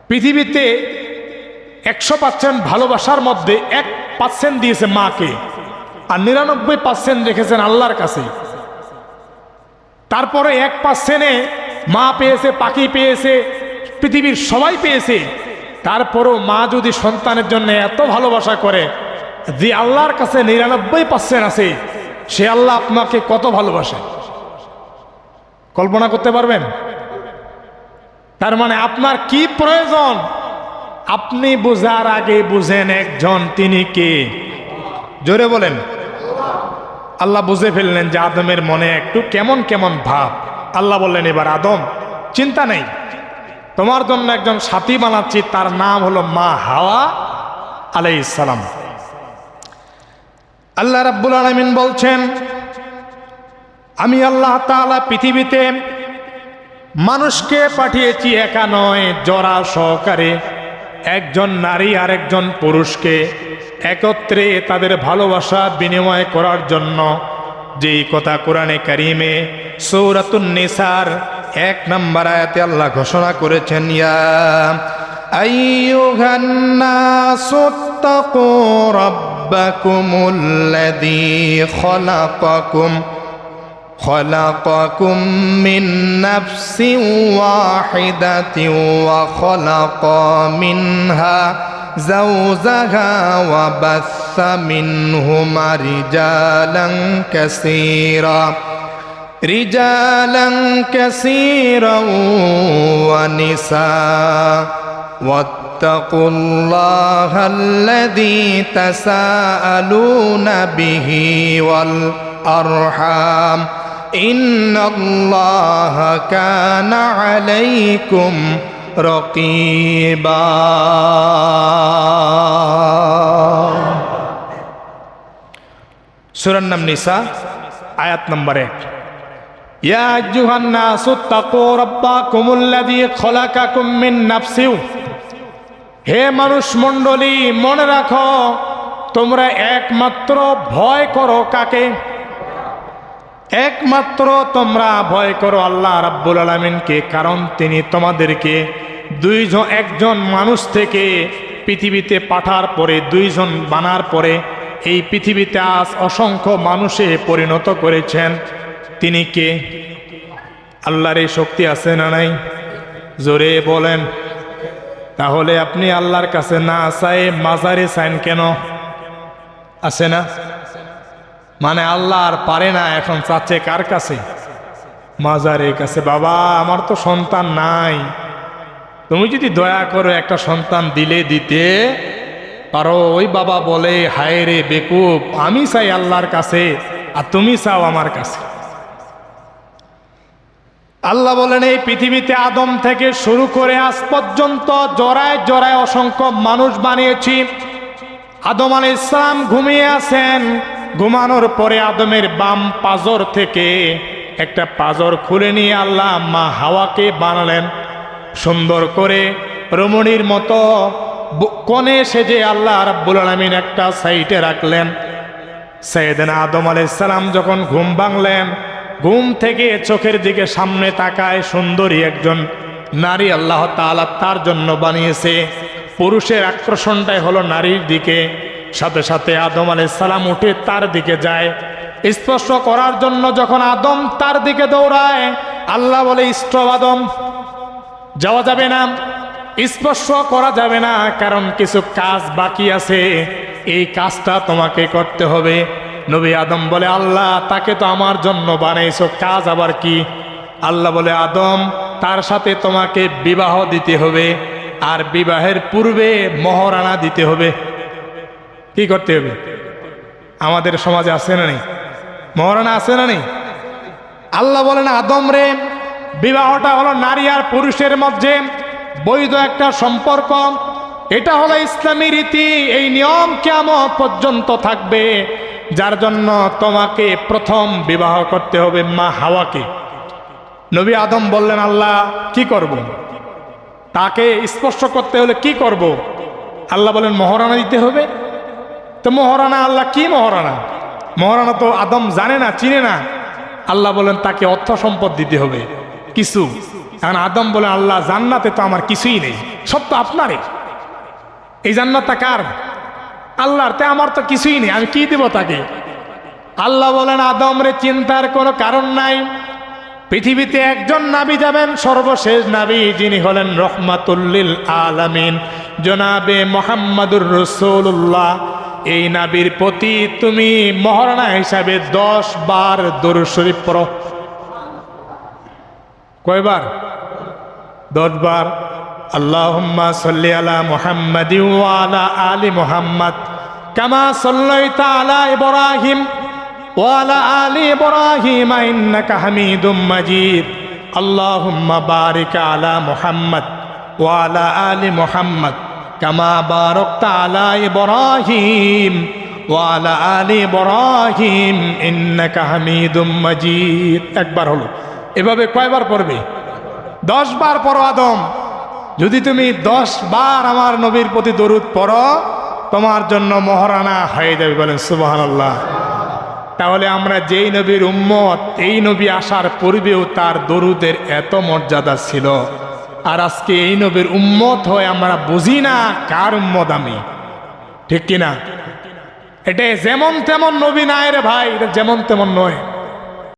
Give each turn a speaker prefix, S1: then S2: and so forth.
S1: পৃথিবীতে 100% ভালোবাসার মধ্যে 1% দিয়েছে মাকে, আর 99% রেখেছেন আল্লাহর কাছে। তারপরে 1%-এ মা পেয়েছে, পাখি পেয়েছে, পৃথিবীর সবাই পেয়েছে। তারপরও মা যদি সন্তানের জন্য এত ভালোবাসা করে, যে আল্লাহর কাছে 99% আছে, সে আল্লাহ আপনাকে কত ভালোবাসে কল্পনা করতে পারবেন? তার মানে আপনার কি প্রয়োজন আপনি বোঝার আগে বুঝেন একজন, তিনি কে? জোরে বলেন। আল্লাহ বুঝে ফেললেন যে আদমের মনে একটু কেমন কেমন ভাব। আল্লাহ বললেন, এবার আদম চিন্তা নেই, তোমার জন্য একজন সাথী বানাচ্ছি, তার নাম হলো মা হাওয়া আলাইহিস সালাম। আল্লাহ রাব্বুল আলামিন বলছেন, আমি আল্লাহ তাআলা পৃথিবীতে মানুষকে পাঠিয়েছি একা নয়, জোড়া সহকারে, একজন নারী আর একজন পুরুষকে একত্রে তাদের ভালোবাসা বিনিময় করার জন্য। যেই কথা কোরআনে কারিমে সূরাতুন নিসার 1 নম্বর আয়াতে আল্লাহ ঘোষণা করেছেন, ইয়া আইয়ুহান নাসুত্তাকু রাব্বাকুমুল্লাযী খলাকাকুম মিন নাফসিন ওয়াহিদাতিন ওয়া খলাকা মিনহা যাওজাহা ওয়া বাসসা মিনহুমা রিজালান কাসীরান ওয়া নিসা ওয়াত্তাকুল্লাহাল্লাযী তাসাআলুনা বিহি ওয়াল আরহাম ইন্নাল্লাহা কানা আলাইকুম রাকীবা। সূরা নিসা আয়াত নম্বর 1। ইয়া আইয়ুহান নাসুত্তাকু রাব্বাকুমুল্লাযী খলাকাকুম মিন নাফসিন, হে মানুষ মণ্ডলী মনে রাখো তোমরা একমাত্র ভয় করো কাকে? একমাত্র তোমরা ভয় করো আল্লাহ রাব্বুল আলামিনকে, কারণ তিনি তোমাদেরকে একজন মানুষ থেকে পৃথিবীতে পাঠার পরে, দুইজন বানার পরে এই পৃথিবীতে আজ অসংখ্য মানুষে পরিণত করেছেন। তিনি কে? আল্লাহর এই শক্তি আছে না নাই? জোরে বলেন। তাহলে আপনি আল্লাহর কাছে না চাই মাজারে চাইন কেন? আছে না? মানে আল্লাহ আর পারে না, এখন চাচ্ছে কার কাছে? মাজারের কাছে। বাবা আমার তো সন্তান নাই, তুমি যদি দয়া করে একটা সন্তান দিতে পারো। ওই বাবা বলে, হায় রে বেকুব, আমি চাই আল্লাহর কাছে আর তুমি চাও আমার কাছে। আল্লাহ বলেন, এই পৃথিবীতে আদম থেকে শুরু করে আজ পর্যন্ত জোড়ায় জোড়ায় অসংখ্য মানুষ বানিয়েছি। আদম আলাইহিস সালাম ঘুমিয়ে আছেন, ঘুমানোর পরে আদমের বাম পাজর থেকে একটা পাজর খুলে নিয়ে আল্লাহ মা হাওয়াকে বানালেন। সুন্দর করে রমণীর মতো কোণে সেজে আল্লাহ রাব্বুল আলামিন একটা সাইডে রাখলেন। সাইয়েদনা আদম আলাইহিস সালাম যখন ঘুম ভাঙলেন, ঘুম থেকে চোখের দিকে সামনে তাকায় সুন্দরী একজন নারী আল্লাহ তাআলা তার জন্য বানিয়েছে। পুরুষের আকর্ষণটাই হলো নারীর দিকে। সাথে সাথে আদম আলাইহিস সালাম উঠে তার দিকে যায় স্পর্শ করার জন্য। যখন আদম তার দিকে দৌড়ায়, আল্লাহ বলে, স্টপ আদম, যাওয়া যাবে না, স্পর্শ করা যাবে না, কারণ কিছু কাজ বাকি আছে, এই কাজটা তোমাকে করতে হবে। নবী আদম বলে, আল্লাহ তাকে তো আমার জন্য বানাইছো, কাজ আবার কি? আল্লাহ বলে, আদম তার সাথে তোমাকে বিবাহ দিতে হবে, আর বিবাহের পূর্বে মহরানা দিতে হবে। কি করতে হবে? আমাদের সমাজে আছে না নেই? মহরানা আছে না নেই? আল্লাহ বলেন, আদম রে, বিবাহটা হলো নারী আর পুরুষের মধ্যে বৈধ একটা সম্পর্ক। এটা হলো ইসলামী রীতি, এই নিয়ম কিয়ামত পর্যন্ত থাকবে। যার জন্য তোমাকে প্রথম বিবাহ করতে হবে মা হাওয়াকে। নবী আদম বললেন, আল্লাহ কি করব? তাকে স্পর্শ করতে হলে কি করব? আল্লাহ বলেন, মহরানা দিতে হবে। তো মহরানা, আল্লাহ কি মহরানা? মহরানা তো আদম জানে না, চিনে না। আল্লাহ বলেন, তাকে অর্থ সম্পদ দিতে হবে কিছু। এখন আদম বলে, আল্লাহ জান্নাতে তো আমার কিছুই নেই, সব তো আপনারই। এই জান্নাতটা কার? আল্লাহর। তে আমার তো কিছুই নেই, আমি কি দেব তাকে? আল্লাহ বলেন, আদম রে চিন্তার কোনো কারণ নাই। পৃথিবীতে একজন নবী যাবেন, সর্বশেষ নবী, যিনি হলেন রহমাতুল্লিল আলামিন, জনাবে মুহাম্মাদুর রাসূলুল্লাহ। এই নবীর প্রতি তুমি মহারণা হিসাবে 10 বার দরুদ শরীফ পড়ো। কয়বার? 10 বার। আল্লাহুম্মা সাল্লি আলা মুহাম্মাদি ওয়া আলা আলি মুহাম্মাদ কামা সাল্লাইতা আলা ইব্রাহিম ওয়া আলা আলি ইব্রাহিম ইন্নাকা হামিদুম মাজিদ। আল্লাহুম্মা বারিক আলা মুহাম্মাদ ওয়া আলা আলি মুহাম্মাদ কামা বারাকতা আলা ইব্রাহিম ওয়া আলা আলি ইব্রাহিম ইন্নাকা হামিদুম মাজিদ। একবার হলো। এভাবে কয়বার পড়বে? 10 বার পড়ো আদম। যদি তুমি 10 বার আমার নবীর প্রতি দরুদ পড়ো, তোমার জন্য মহারানা হয়ে যাবে। বলেন সুবহানাল্লাহ। তাহলে আমরা যেই নবীর উম্মত, এই নবী আসার পূর্বেও তার দরুদের এত মর্যাদা ছিল, আর আজকে এই নবীর উম্মত হয়ে আমরা বুঝি না কার উম্মত আমি। ঠিক কিনা? এটা যেমন তেমন নবী নাই রে ভাই, এটা যেমন তেমন নয়।